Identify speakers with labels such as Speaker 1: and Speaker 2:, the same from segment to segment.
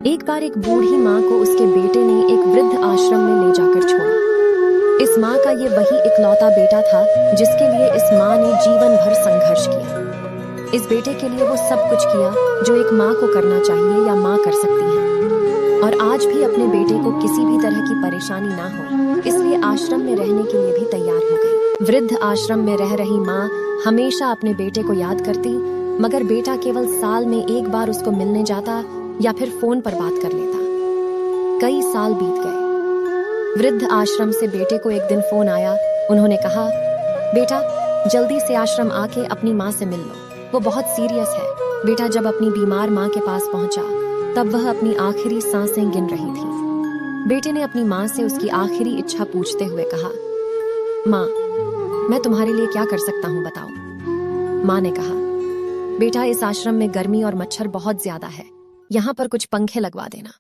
Speaker 1: एक बार एक बूढ़ी माँ को उसके बेटे ने एक वृद्ध आश्रम में ले जाकर छोड़ा। इस माँ का ये वही इकलौता बेटा था जिसके लिए इस माँ ने जीवन भर संघर्ष किया। इस बेटे के लिए वो सब कुछ किया जो एक माँ को करना चाहिए या माँ कर सकती है, और आज भी अपने बेटे को किसी भी तरह की परेशानी ना हो इसलिए आश्रम में रहने के लिए भी तैयार हो गई। वृद्ध आश्रम में रह रही माँ हमेशा अपने बेटे को याद करती, मगर बेटा केवल साल में एक बार उसको मिलने जाता या फिर फोन पर बात कर लेता। कई साल बीत गए। वृद्ध आश्रम से बेटे को एक दिन फोन आया। उन्होंने कहा, बेटा जल्दी से आश्रम आके अपनी माँ से मिल लो, वो बहुत सीरियस है। बेटा जब अपनी बीमार माँ के पास पहुंचा तब वह अपनी आखिरी सांसें गिन रही थी। बेटे ने अपनी माँ से उसकी आखिरी इच्छा पूछते हुए कहा, माँ मैं तुम्हारे लिए क्या कर सकता हूँ बताओ। माँ ने कहा, बेटा इस आश्रम में गर्मी और मच्छर बहुत ज्यादा है, यहाँ पर कुछ पंखे लगवा देना।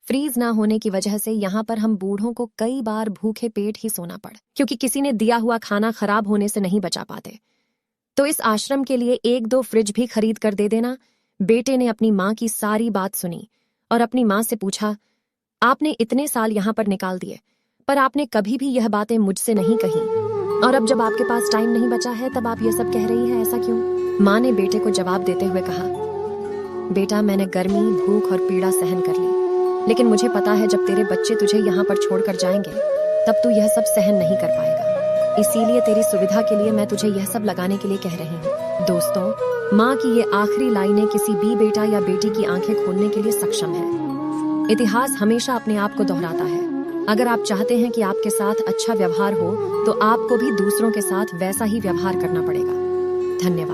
Speaker 1: फ्रीज ना होने की वजह से यहाँ पर हम बूढ़ों को कई बार भूखे पेट ही सोना पड़, क्योंकि किसी ने दिया हुआ खाना खराब होने से नहीं बचा पाते। तो इस आश्रम के लिए 1-2 फ्रिज भी खरीद कर दे देना। बेटे ने अपनी माँ की सारी बात सुनी और अपनी माँ से पूछा, आपने इतने साल यहाँ पर निकाल दिए पर आपने कभी भी यह बातें मुझसे नहीं कही, और अब जब आपके पास टाइम नहीं बचा है तब आप ये सब कह रही हैं, ऐसा क्यों? माँ ने बेटे को जवाब देते हुए कहा, बेटा मैंने गर्मी, भूख और पीड़ा सहन कर ली, लेकिन मुझे पता है जब तेरे बच्चे तुझे यहाँ पर छोड़कर जाएंगे तब तू यह सब सहन नहीं कर पाएगा। इसीलिए तेरी सुविधा के लिए मैं तुझे यह सब लगाने के लिए कह रही हूँ। दोस्तों, माँ की ये आखिरी लाइनें किसी भी बेटा या बेटी की आंखें खोलने के लिए सक्षम है। इतिहास हमेशा अपने आप को दोहराता है। अगर आप चाहते हैं कि आपके साथ अच्छा व्यवहार हो तो आपको भी दूसरों के साथ वैसा ही व्यवहार करना पड़ेगा। धन्यवाद।